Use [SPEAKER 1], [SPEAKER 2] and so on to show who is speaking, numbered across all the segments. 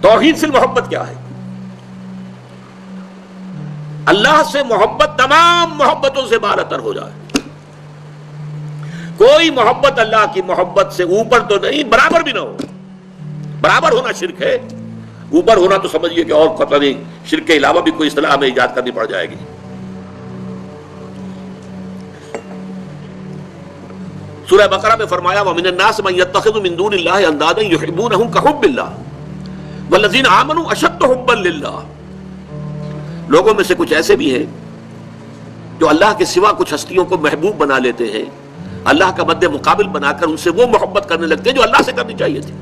[SPEAKER 1] توحید سے محبت کیا ہے؟ اللہ سے محبت تمام محبتوں سے بالاتر ہو جائے. کوئی محبت اللہ کی محبت سے اوپر تو نہیں، برابر بھی نہ ہو. برابر ہونا شرک ہے، اوپر ہونا تو سمجھیے کہ اور پتہ نہیں شرک کے علاوہ بھی کوئی اصطلاح ہمیں ایجاد کرنی پڑ جائے گی. سورہ بقرہ میں فرمایا وَمِنَ النَّاسِ مَن يَتَّخِذُ مِن دُونِ اللَّهِ أَندَادًا يُحِبُّونَهُم كَحُبِّ اللَّهِ وَالَّذِينَ آمَنُوا أَشَدُّ حُبًّا لِلَّهِ. لوگوں میں سے کچھ ایسے بھی ہیں جو اللہ کے سوا کچھ ہستیوں کو محبوب بنا لیتے ہیں، اللہ کا مد مقابل بنا کر ان سے وہ محبت کرنے لگتے ہیں جو اللہ سے کرنی چاہیے تھی.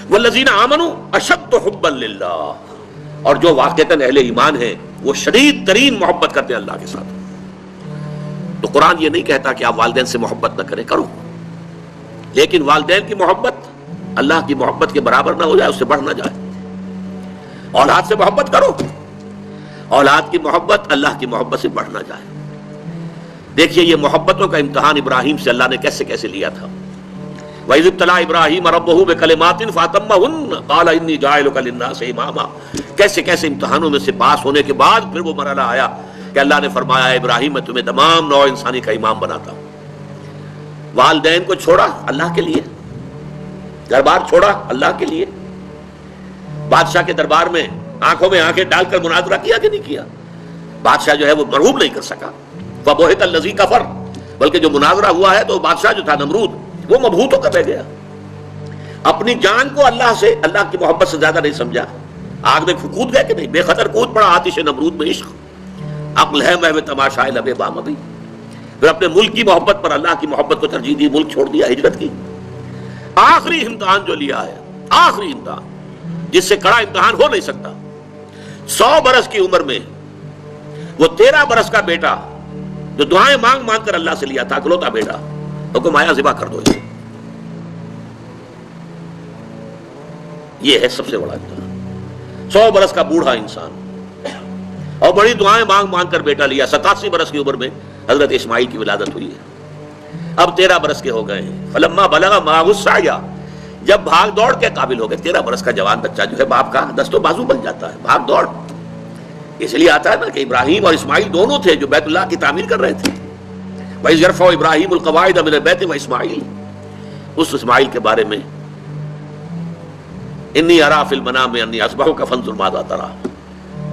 [SPEAKER 1] وَالَّذِينَ آمَنُوا أَشَدُّ حُبًّا لِلَّهِ، اور جو واقعتاً اہل ایمان ہیں وہ شدید ترین محبت کرتے ہیں اللہ کے ساتھ. تو قرآن یہ نہیں کہتا کہ آپ والدین سے محبت نہ کریں، کرو، لیکن والدین کی محبت اللہ کی محبت کے برابر نہ ہو جائے، اس سے بڑھ نہ جائے. اولاد سے محبت کرو، اولاد کی محبت اللہ کی محبت سے بڑھ نہ جائے. دیکھیے یہ محبتوں کا امتحان ابراہیم سے اللہ نے کیسے کیسے لیا تھا. وَإِذِ ابْتَلَىٰ إِبْرَاهِيمَ رَبُّهُ بِكَلِمَاتٍ فَأَتَمَّهُنَّ قَالَ إِنِّي جَاعِلُكَ لِلنَّاسِ إِمَامًا. کیسے کیسے امتحانوں میں سے پاس ہونے کے بعد پھر وہ مرحلہ آیا کہ اللہ نے فرمایا ابراہیم میں تمہیں تمام نوع انسانی کا امام بناتا ہوں. والدین کو چھوڑا اللہ کے لیے، دربار چھوڑا اللہ کے لیے. بادشاہ کے دربار میں آنکھوں میں آنکھیں ڈال کر مناظرہ کیا کہ نہیں کیا؟ بادشاہ جو ہے وہ مرعوب نہیں کر سکا. فَبُہِتَ الَّذِي كَفَرَ، بلکہ جو مناظرہ ہوا ہے تو بادشاہ جو تھا نمرود وہ مبہوت ہو کر رہ گیا. اپنی جان کو اللہ سے، اللہ کی محبت سے زیادہ نہیں سمجھا. آگ میں کود گئے کہ نہیں؟ بے خطر کود پڑا آتش نمرود میں عشق. عقل ہے محو تماشائے لب بام ابھی. پھر اپنے ملک کی محبت پر اللہ کی محبت کو ترجیح دی، ملک چھوڑ دیا، ہجرت کی. آخری امتحان جو لیا ہے، آخری امتحان جس سے کڑا امتحان ہو نہیں سکتا. 100 برس کی عمر میں وہ 13 برس کا بیٹا جو دعائیں مانگ مانگ کر اللہ سے لیا تھا، اکلوتا بیٹا، حکم آیا ذبح کر دو. یہ ہے سب سے بڑا امتحان. 100 برس کا بوڑھا انسان اور بڑی دعائیں مانگ مانگ کر بیٹا لیا. 87 برس کی عمر میں حضرت اسماعیل کی ولادت ہوئی ہے. اب 13 برس کے ہو گئے ہیں. فلما بلغ معه السعي، جب بھاگ دوڑ کے قابل ہو گئے. 13 برس کا جوان بچہ جو ہے باپ کا دست و بازو بن جاتا ہے، بھاگ دوڑ. اس لیے آتا ہے نا کہ ابراہیم اور اسماعیل دونوں تھے جو بیت اللہ کی تعمیر کر رہے تھے. وَإِذْ يَرْفَعُ إِبْرَاهِيمُ الْقَوَاعِدَ مِنَ الْبَيْتِ وَإِسْمَاعِيلُ، اس اسماعیل کے بارے میں انی ارا فی المنام انی اصبحک فانظر ماذا تری.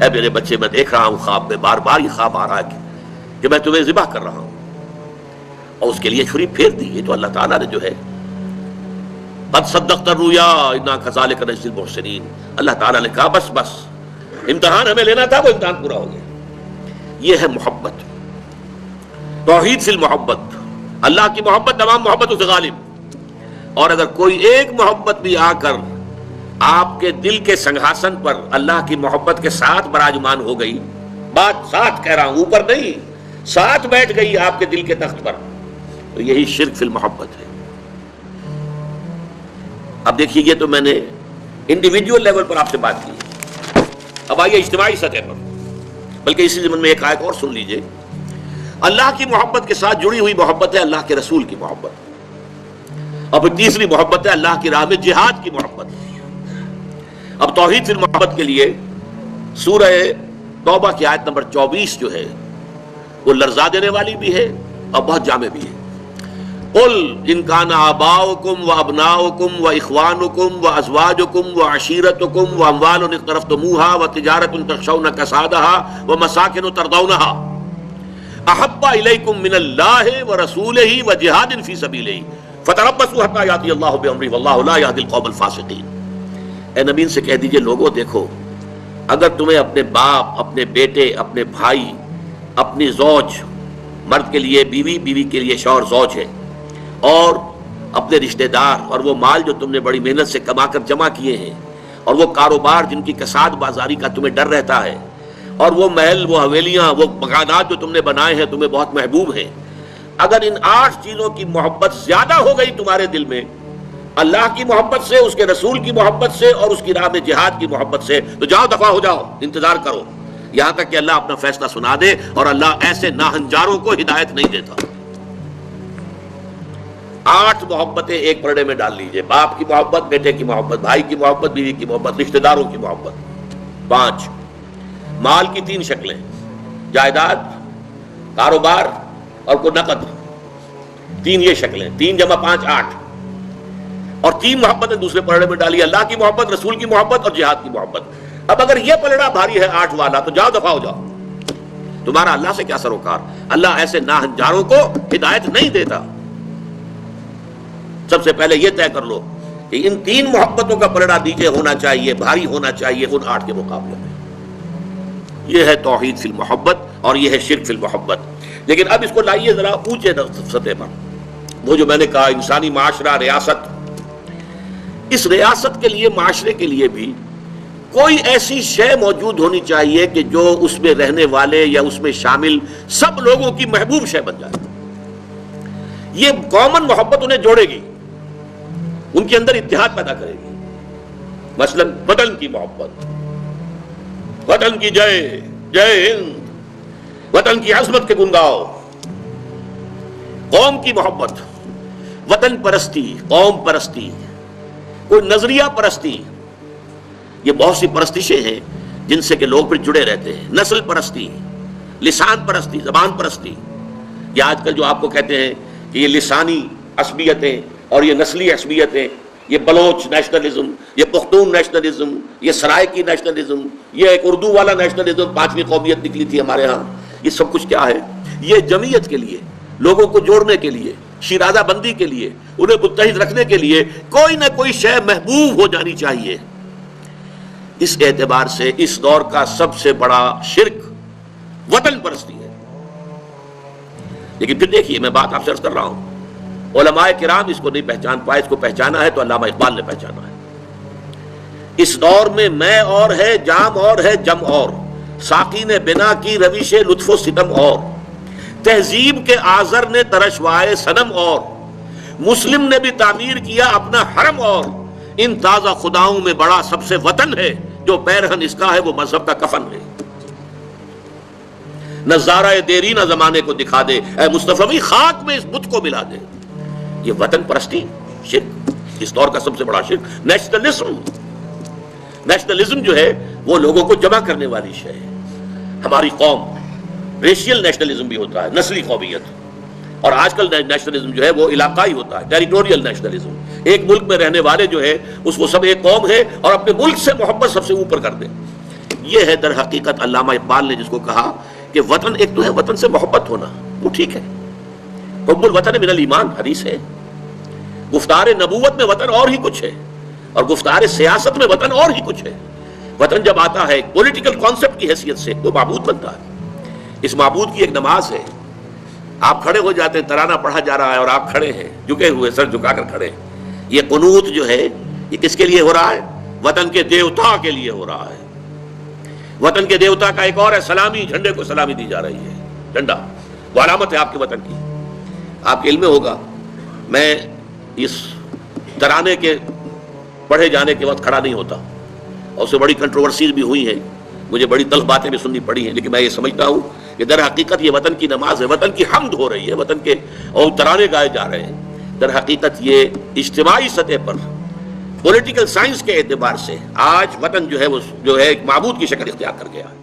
[SPEAKER 1] اے میرے بچے میں دیکھ رہا ہوں خواب میں، بار بار یہ خواب آ رہا ہے کہ میں تمہیں ذبح کر رہا ہوں. اور اس کے لیے چھری پھیر دی. یہ تو اللہ تعالیٰ نے جو ہے قد صدقت الرؤیا انا کذالک نجزی المحسنین، اللہ تعالیٰ نے کہا بس بس امتحان ہمیں لینا تھا، وہ امتحان پورا ہو گیا. یہ ہے محبت، توحید فی المحبت. اللہ کی محبت تمام محبتوں سے غالب. اور اگر کوئی ایک محبت بھی آ کر آپ کے دل کے سنگھاسن پر اللہ کی محبت کے ساتھ براجمان ہو گئی، بات ساتھ کہہ رہا ہوں، اوپر نہیں، ساتھ بیٹھ گئی آپ کے دل کے تخت پر، تو یہی شرک فی المحبت ہے. اب دیکھیے یہ تو میں نے انڈیویجول لیول پر آپ سے بات کی. اب آئیے اجتماعی سطح پر، بلکہ اسی ضمن میں ایک آیت اور سن لیجئے. اللہ کی محبت کے ساتھ جڑی ہوئی محبت ہے اللہ کے رسول کی محبت. اور پھر تیسری محبت ہے اللہ کی راہ میں جہاد کی محبت. اب توحید فی المحبت کے لیے سورہ توبہ کی آیت نمبر 24 جو ہے وہ لرزا دینے والی بھی ہے اور بہت جامع بھی ہے. قل ان کان آباؤکم وابناؤکم واخوانکم وازواجکم وعشیرتکم واموال اقترفتموها وتجارۃ تخشون کسادها ومساکن ترضونها احب الیکم من اللہ ورسولہ وجہاد فی سبیلہ فتربصوا حتی یاتی اللہ بامرہ واللہ لا یہدی القوم الفاسقین. اے نبی سے کہہ دیجئے لوگوں دیکھو، اگر تمہیں اپنے باپ، اپنے بیٹے، اپنے بھائی، اپنی زوج، مرد کے لیے بیوی، بیوی کے لیے شوہر زوج ہے، اور اپنے رشتہ دار اور وہ مال جو تم نے بڑی محنت سے کما کر جمع کیے ہیں، اور وہ کاروبار جن کی کساد بازاری کا تمہیں ڈر رہتا ہے، اور وہ محل، وہ حویلیاں، وہ مکانات جو تم نے بنائے ہیں تمہیں بہت محبوب ہیں. اگر ان 8 چیزوں کی محبت زیادہ ہو گئی تمہارے دل میں اللہ کی محبت سے، اس کے رسول کی محبت سے اور اس کی راہ میں جہاد کی محبت سے، تو جاؤ دفع ہو جاؤ، انتظار کرو یہاں تک کہ اللہ اپنا فیصلہ سنا دے. اور اللہ ایسے ناہنجاروں کو ہدایت نہیں دیتا. 8 محبتیں ایک پرڑے میں ڈال لیجئے. باپ کی محبت، بیٹے کی محبت، بھائی کی محبت، بیوی کی محبت، رشتہ داروں کی محبت. 5 مال کی 3 شکلیں، جائیداد، کاروبار اور کوئی نقد. 3 یہ شکلیں، 3 جمع 5 8. اور 3 محبتیں دوسرے پلڑے میں ڈالی، اللہ کی محبت، رسول کی محبت اور جہاد کی محبت. اب اگر یہ پلڑا بھاری ہے 8 والا تو جاؤ دفع ہو جاؤ. تمہارا اللہ سے کیا سروکار. اللہ ایسے ناہنجاروں کو ہدایت نہیں دیتا. سب سے پہلے یہ طے کر لو کہ ان 3 محبتوں کا پلڑا نیچے ہونا چاہیے، بھاری ہونا چاہیے ان 8 کے مقابلے میں. یہ ہے توحید فی المحبت اور یہ ہے شرک فی المحبت. لیکن اب اس کو لائیے ذرا اونچے سطح پر. وہ جو میں نے کہا انسانی معاشرہ، ریاست، اس ریاست کے لیے، معاشرے کے لیے بھی کوئی ایسی شے موجود ہونی چاہیے کہ جو اس میں رہنے والے یا اس میں شامل سب لوگوں کی محبوب شے بن جائے. یہ کامن محبت انہیں جوڑے گی، ان کے اندر اتحاد پیدا کرے گی. مثلا وطن کی محبت، وطن کی جے جے ہند، وطن کی عظمت کے گن گاؤ. قوم کی محبت، وطن پرستی، قوم پرستی، کوئی نظریہ پرستی. یہ بہت سی پرستشیں ہیں جن سے کہ لوگ پھر جڑے رہتے ہیں. نسل پرستی، لسان پرستی، زبان پرستی. یہ آج کل جو آپ کو کہتے ہیں کہ یہ لسانی عصبیتیں اور یہ نسلی عصبیتیں، یہ بلوچ نیشنلزم، یہ پختون نیشنلزم، یہ سرائکی نیشنلزم، یہ ایک اردو والا نیشنلزم، 5ویں قومیت نکلی تھی ہمارے ہاں. یہ سب کچھ کیا ہے؟ یہ جمعیت کے لیے، لوگوں کو جوڑنے کے لیے، شیرازہ بندی کے لیے، انہیں متحد رکھنے کے لیے کوئی نہ کوئی شے محبوب ہو جانی چاہیے. اس اعتبار سے اس دور کا سب سے بڑا شرک وطن پرستی ہے. لیکن پھر دیکھیے، میں بات آپ سے عرض کر رہا ہوں، علماء کرام اس کو نہیں پہچان پائے. اس کو پہچانا ہے تو علامہ اقبال نے پہچانا ہے. اس دور میں اور ہے، جام اور ہے، جم اور، ساقی نے بنا کی روش لطف و ستم اور، تہذیب کے آزر نے ترشوائے صنم اور، مسلم نے بھی تعمیر کیا اپنا حرم اور، ان تازہ خداؤں میں بڑا سب سے وطن ہے، جو پیرہن اس کا ہے وہ مذہب کا کفن ہے. نظارہ دیرینہ زمانے کو دکھا دے، اے مصطفی خاک میں اس بت کو ملا دے. یہ وطن پرستی شرک، اس دور کا سب سے بڑا شرک. نیشنلزم جو ہے وہ لوگوں کو جمع کرنے والی شے ہے. ہماری قوم، ریشیل نیشنلزم بھی ہوتا ہے، نسلی قومیت. اور آج کل نیشنلزم جو ہے وہ علاقائی ہوتا ہے، ٹیریٹوریل نیشنلزم. ایک ملک میں رہنے والے جو ہے اس کو سب ایک قوم ہے اور اپنے ملک سے محبت سب سے اوپر کر دے. یہ ہے در حقیقت علامہ اقبال نے جس کو کہا کہ وطن ایک تو ہے وطن سے محبت ہونا، وہ ٹھیک ہے، حب الوطن من الایمان حدیث ہے. گفتار نبوت میں وطن اور ہی کچھ ہے، اور گفتار سیاست میں وطن اور ہی کچھ ہے. وطن جب آتا ہے ایک پولیٹیکل کانسیپٹ کی حیثیت سے تو معبود بنتا ہے. اس معبود کی ایک نماز ہے. آپ کھڑے ہو جاتے ہیں، ترانہ پڑھا جا رہا ہے اور آپ کھڑے ہیں جھکے ہوئے، سر جھکا کر کھڑے ہیں. یہ قنوت جو ہے یہ کس کے لیے ہو رہا ہے؟ وطن کے دیوتا کے لیے ہو رہا ہے. وطن کے دیوتا کا ایک اور ہے سلامی، جھنڈے کو سلامی دی جا رہی ہے. جھنڈا وہ علامت ہے آپ کے وطن کی. آپ کے علم میں ہوگا، میں اس ترانے کے پڑھے جانے کے وقت کھڑا نہیں ہوتا، اور اس سے بڑی کنٹروورسیز بھی ہوئی ہیں، مجھے بڑی تلخ باتیں بھی سننی پڑی ہیں. لیکن میں یہ سمجھتا ہوں کہ در حقیقت یہ وطن کی نماز ہے، وطن کی حمد ہو رہی ہے، وطن کے اور ترانے گائے جا رہے ہیں. در حقیقت یہ اجتماعی سطح پر پولیٹیکل سائنس کے اعتبار سے آج وطن جو ہے وہ جو ہے ایک معبود کی شکل اختیار کر گیا ہے.